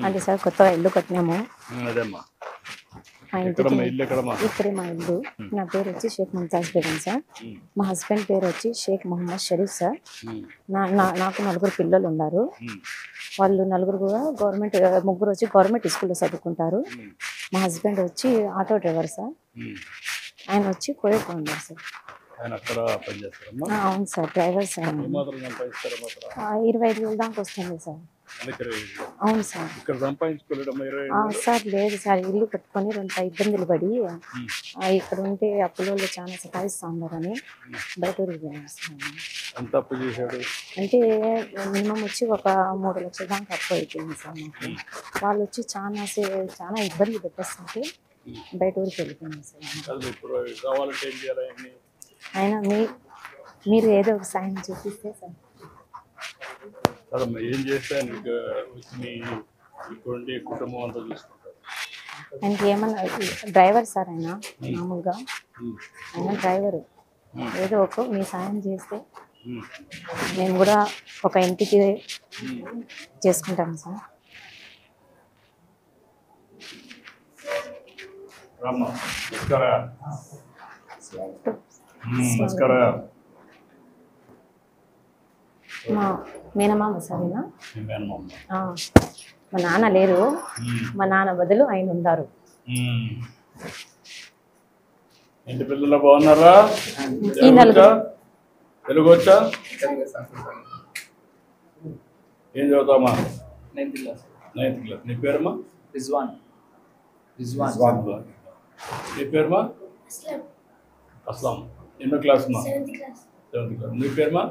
అంటే సార్ కొత్తగా ఇల్లు కట్టినాము. అదేమ్మా మా ఇంటికి ఇక్కడే మా ఇల్లు. నా పేరు వచ్చి షేక్ ముంతాజ్ బేగం సార్. మా హస్బెండ్ పేరు వచ్చి షేక్ మొహమ్మద్ షరీఫ్ సార్. నాకు 4 పిల్లలు ఉన్నారు. వాళ్ళు 4 కూడా గవర్నమెంట్, 3 వచ్చి గవర్నమెంట్ స్కూల్లో చదువుకుంటారు. మా హస్బెండ్ వచ్చి ఆటో డ్రైవర్ సార్. ఆయన వచ్చి కోయట్లో ఉన్నారు సార్. అవును సార్, డ్రైవర్ సార్. 25,000 దాకా వస్తుంది సార్. అవును సార్. సార్ లేదు సార్, ఇల్లు కట్టుకొని 2 ఇబ్బందులు పడి ఇక్కడ ఉంటే అప్పులో చాలా సతాయిస్తా ఉన్నారని బయట అంటే మినిమం వచ్చి ఒక 3 లక్షల దాకా అప్పు అయిపోయింది సార్ మాకు. వాళ్ళు వచ్చి చాలా ఇబ్బంది పెట్టేస్తుంటే బయట ఊరికి వెళ్ళిపోయింది సార్. అయినా మీరు ఏదో ఒక సాయం చూపిస్తే సార్. ఏం చేస్తే కుటుంబం అంతా చూసుకుంటారు. ఆయనకి ఏమన్నా డ్రైవర్ సార్, ఆయన మామూలుగా ఆయన డ్రైవరు. ఏదో ఒక మీ సాయం చేస్తే మేము కూడా ఒక ఇంటికి చేసుకుంటాము సార్. మా మేనమామ సారేనా? మా నాన్న లేరు, మా నాన్న బదులు ఆయన ఉన్నారు. ఇంటి పిల్లలు బాగున్నారా? తెలుగు వచ్చా? ఏం చదువుతామా? 9th class. నీ పేరుమా? రిజ్వాన్. నీ పేరుమా? అస్లాం. ఎన్నో క్లాస్ మా? 7th class. నీ పేరుమా?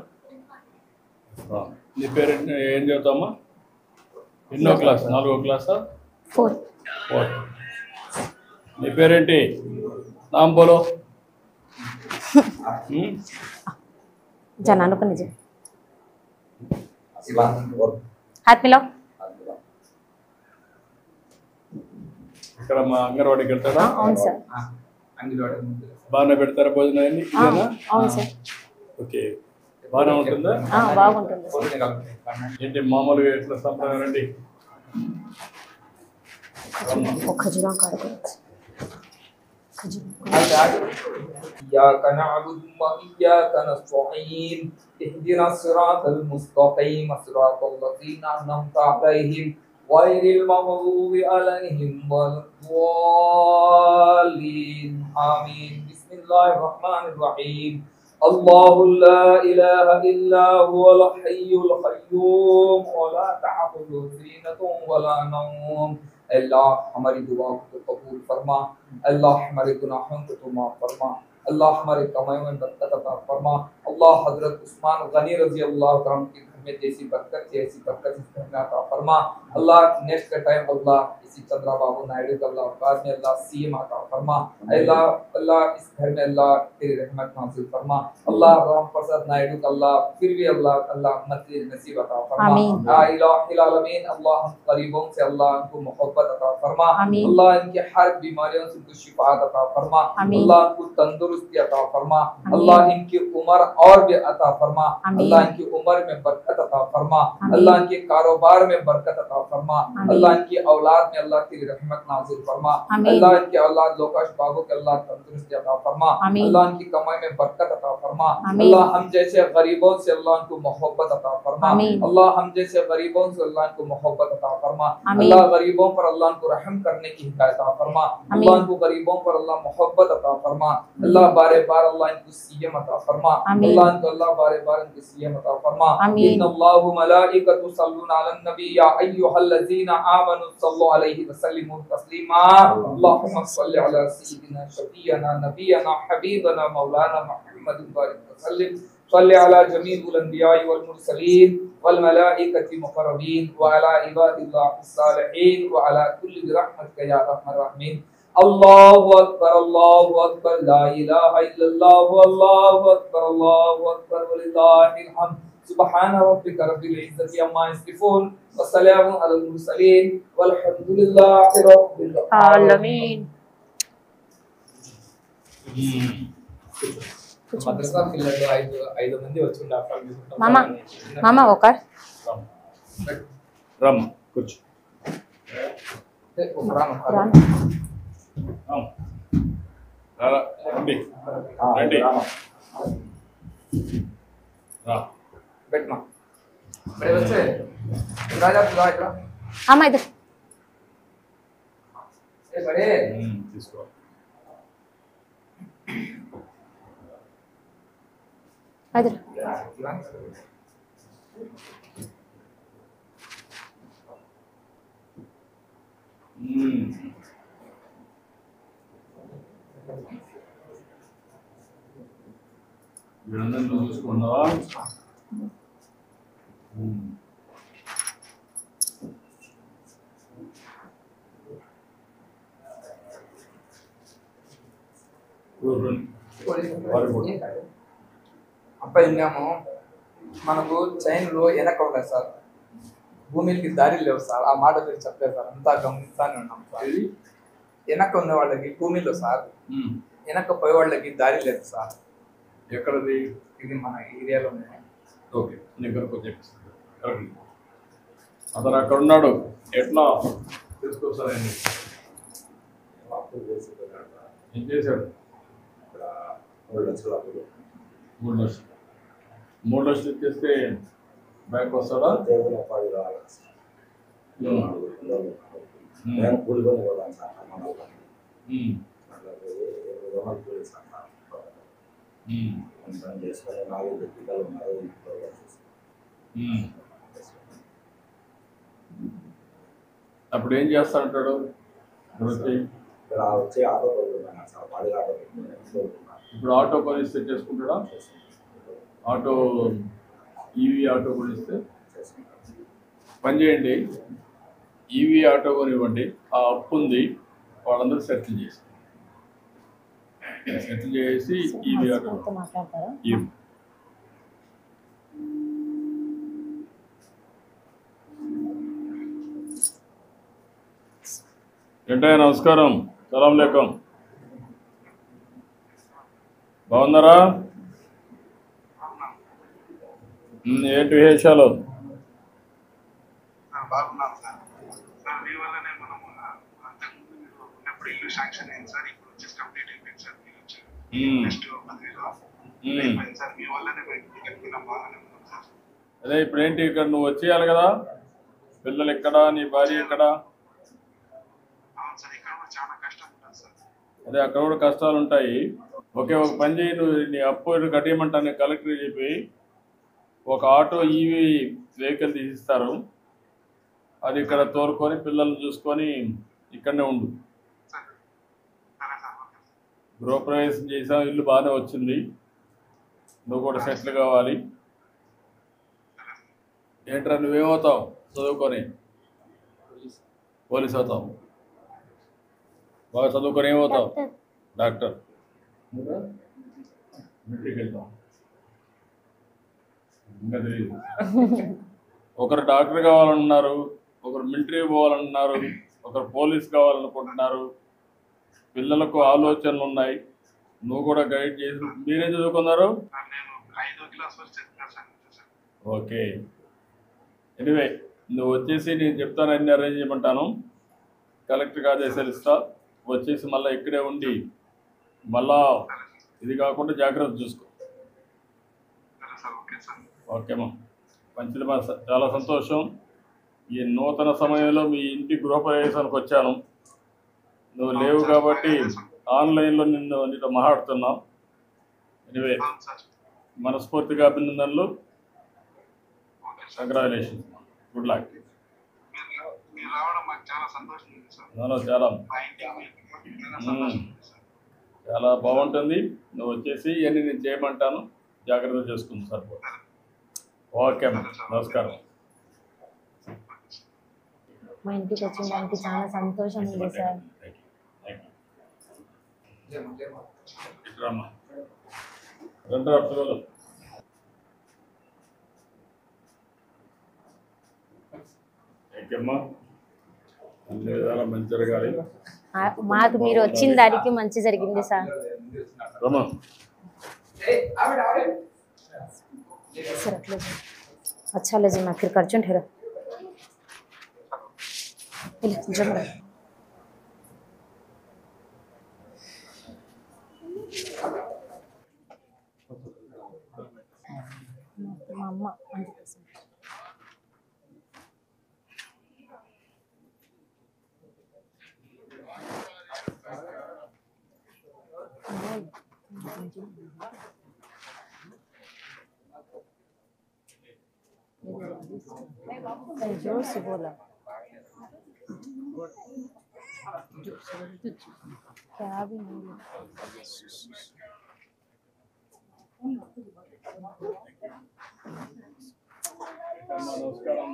నీ పేరు ఏం చదువుతామా? ఎన్నో క్లాస్? 4వ క్లాసా? 4th. నీ పేరేంటి? నామ్ బోలో. జనాను పని జే హాత్ మిలాओ. ఇక్కడ మా అంగన్వాడికి వెళ్తాడా? అవును సార్. బాగానే పెడతారా భోజనాన్ని? అవును సార్. ఓకే, బాగానే ఉంటుందా? బాగుంటుంది. ఏంటి మామూలుగా ఎట్లా సంప్రదాయం అండి? ఖజూరా కాడుకోవచ్చు. إياك نعبد وإياك نستعين اهدنا الصراط المستقيم صراط الذين أنعمت عليهم غير المغضوب عليهم ولا الضالين آمين. بسم الله الرحمن الرحيم. الله لا إله إلا هو الحي القيوم ولا تأخذه سنة ولا نوم. अल्लाह हमारी दुआ को कबूल फरमा, अल्लाह हमारे गुनाहों को तो माफ फरमा, अल्लाह हमारे कमाइयों में बरकत अता फरमा। अल्लाह हजरत उस्मान गनी रजी अल्लाह तआला के घर में जैसी बरकत थी ऐसी बरकत इस घर में अता फरमा। अल्लाह नेक्स्ट का टाइम अल्लाह इसी चंद्रा बाबू नायडू का अल्लाह बाद में अल्लाह सीएम अता फरमा। अल्लाह इस घर में अल्लाह तेरी रहमत नाज़िल फरमा। अल्लाह राम प्रसाद नायडू का अल्लाह फिर भी अल्लाह मत नसीब अता फरमा। या इलाही आलमीन अल्लाह हम गरीबों से अल्लाह उनको मोहब्बत अता फरमा। अल्लाह इनके हर बीमारियों से उनको शिफा अता फरमा। अल्लाह उनको तंदुरुस्ती अता फरमा। अल्लाह इनकी उम्र और भी अता फरमा। अल्लाह इनकी उम्र में बरकत अता फरमा। अल्लाह इनके कारोबार में बरकत अता फरमा। अल्लाह इनकी औलाद में अल्लाह तेरी रहमत नाज़िल फरमा। अल्लाह इनके औलाद लोकेश बाबू के अल्लाह तंदुरुस्ती अता फरमा। अल्लाह इनकी कमाई में बरकत अता फरमा। अल्लाह हम जैसे गरीबों से अल्लाह इनको मोहब्बत अता फरमा। अल्लाह हम जैसे गरीबों से अल्लाह इनको मोहब्बत अता फरमा। अल्लाह गरीबों पर अल्लाह इनको रहम करने की हिदायत अता फरमा। अल्लाह इनको गरीबों पर अल्लाह मोहब्बत अता फरमा। अल्लाह बारे बार अल्लाह इनको सीएम अता फरमा। अल्लाह इनको अल्लाह बारे बार इनको सीएम अता फरमा। इन्नल्लाहु मलाइकतु यसल्लूना अलन नबी या अय्युहल्लज़ीना आमनु सल्लु अलैहि वसल्लिमु तस्लीमा। अल्लाहुम्मा सल्लि अला सय्यिदिना शफीअना नबियना हबीबना मौलाना मुहम्मद वसल्लिम सल्लि अला जमीउल अंबिया'i वल मुरसलीन वल मलाइकति मुकर्रबीन व अला इबादिल्लाहिस सालिहीन व अला कुल्ली बिरहमतिका या अरहमर राहिमीन। अल्लाहु अकबर ला इलाहा इल्लल्लाह अल्लाहु अकबर वलिल्लाहिल हम्द। सुब्हान रब्बिका रब्बिल इज्जति अम्मा यसिफून व सलामुन अलल मुरसलीन वल्हम्दुलिल्लाहि रब्बिल आलमीन। మద్రసా పిల్లలు 5 మంది వచ్చి మామ ఒక రమ్మ కూర్చో. రాను. రండి రండి రా. పెట్టమా బడే వచ్చే రాజా రా ఇక్కడ అమ్మా ఇద్దరు ఏ బడే తీసుకో. ఇద్దరు వీళ్ళందరినీ నువ్వు చూసుకున్నావా? అబ్బాయి ఉన్నాము మనకు చైన్లో వెనక ఉన్నాయి సార్, భూమికి దారి లేవు సార్. ఆ మాట మీరు చెప్పలేదు సార్, అంతా గమనిస్తానే ఉన్నాం సార్. వెనక ఉన్న వాళ్ళకి భూమిలో సార్, వెనక పోయే వాళ్ళకి దారి లేదు సార్. ఎక్కడది? ఇది మన ఏరియాలోనే. ఓకే, నీకు చెప్పిస్తాను. అతను అక్కడ ఉన్నాడు, ఎట్లా తీసుకొస్తానండి? ఏం చేశాడు? 3 లక్షలు ఇచ్చేస్తే బ్యాంక్ వస్తాడా? అప్పుడు ఏం చేస్తానంటాడు? ఇప్పుడు ఆటో కొనిస్తే చేసుకుంటాడా? ఆటో ఈవీ ఆటో కొనిస్తే పని చేయండి, ఈవీ ఆటో కొనివ్వండి. ఆ అప్పు ఉంది, వాళ్ళందరూ సెటిల్ చేసి ఈవీ ఆటో మాట్లాడతారా? ఏంటయ్య నమస్కారం, సలాం లేకం. బాగున్నారా? ఏంటి విశేషాలు? బాగున్నాం సార్. సార్ మీ వల్లనే మనము అంతకుముందు మీరు ఉన్నప్పుడు ఇల్లు శాంక్షన్ అయింది సార్, ఇప్పుడు వచ్చేసి కంప్లీట్ అయిపోయింది సార్. మీరు వచ్చారు నెక్స్ట్ 10,000 అయిపోయింది సార్. మీ వల్లనే కట్టుకున్నాం, బాగానే ఉన్నాం సార్. అదే ఇప్పుడు ఏంటి, ఇక్కడ నువ్వు వచ్చేయాలి కదా, పిల్లలు ఎక్కడ, నీ భార్య ఎక్కడ? అవును సార్, ఇక్కడ కూడా చాలా కష్టం ఉంటుంది సార్. అదే అక్కడ కూడా కష్టాలు ఉంటాయి. ఓకే, ఒక పని చేయి, నువ్వు నీ అప్పు కట్టేయమంటాను కలెక్టర్ చెప్పి, ఒక ఆటో ఈవీ వెహికల్ తీసిస్తారు, అది ఇక్కడ తోలుకొని పిల్లల్ని చూసుకొని ఇక్కడనే ఉండు. సరే సార్. గృహప్రవేశం చేసాం, ఇల్లు బాగానే వచ్చింది, నువ్వు కూడా సెటిల్ కావాలి. ఏంట్రా నువ్వేమవుతావు చదువుకొని? పోలీస్ అవుతావు. బాగా చదువుకొని ఏమవుతావు? డాక్టర్. మిలిటరీకి వెళ్తాం. ఇంకా తెలియదు. ఒకరు డాక్టర్ కావాలన్నారు, ఒకరు మిలిటరీ పోవాలన్నారు, ఒకరు పోలీస్ కావాలనుకుంటున్నారు. పిల్లలకు ఆలోచనలు ఉన్నాయి, నువ్వు కూడా గైడ్ చేసి. మీరేం చదువుకున్నారు? నేను 5వ క్లాస్ వరకు చదివాను సార్. ఓకే, ఎనివే నువ్వు వచ్చేసి నేను చెప్తాను, అన్ని అరేంజ్ చేయమంటాను, కలెక్టర్కి ఆదేశాలు ఇస్తా. వచ్చేసి మళ్ళీ ఇక్కడే ఉండి మళ్ళా ఇది కాకుండా జాగ్రత్త చూసుకో. ఓకేమ్మా, మంచిదమ్మా, చాలా సంతోషం. ఈ నూతన సమయంలో మీ ఇంటి గృహప్రవేశానికి వచ్చాను, నువ్వు లేవు కాబట్టి ఆన్లైన్లో నీతో మాట్లాడుతున్నాం. ఎనివే మనస్ఫూర్తిగా అభినందనలు, కంగ్రాచులేషన్స్, గుడ్ లక్. చాలా బాగుంటుంది. నువ్వు వచ్చేసి ఇవన్నీ నేను చేయమంటాను, జాగ్రత్త చేసుకుంది సరిపోతుంది. ఓకే అమ్మా, నమస్కారం. మా ఇంటికి వచ్చిన దానికి చాలా సంతోషం ఉంది సార్. ఇట్రామ్మా, రెండు అర్థాలు. ఓకేమ్మా, అన్ని విధాలా మంచి జరగాలి. మాకు మీరు వచ్చిన దానికి మంచి జరిగింది సార్. రమా सर अच्छा ले जी मैं फिर कर ठहरा जम जोर से बोला क्या भी नहीं నమస్కారం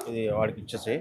ఇది వాడికి ఇచ్చేసి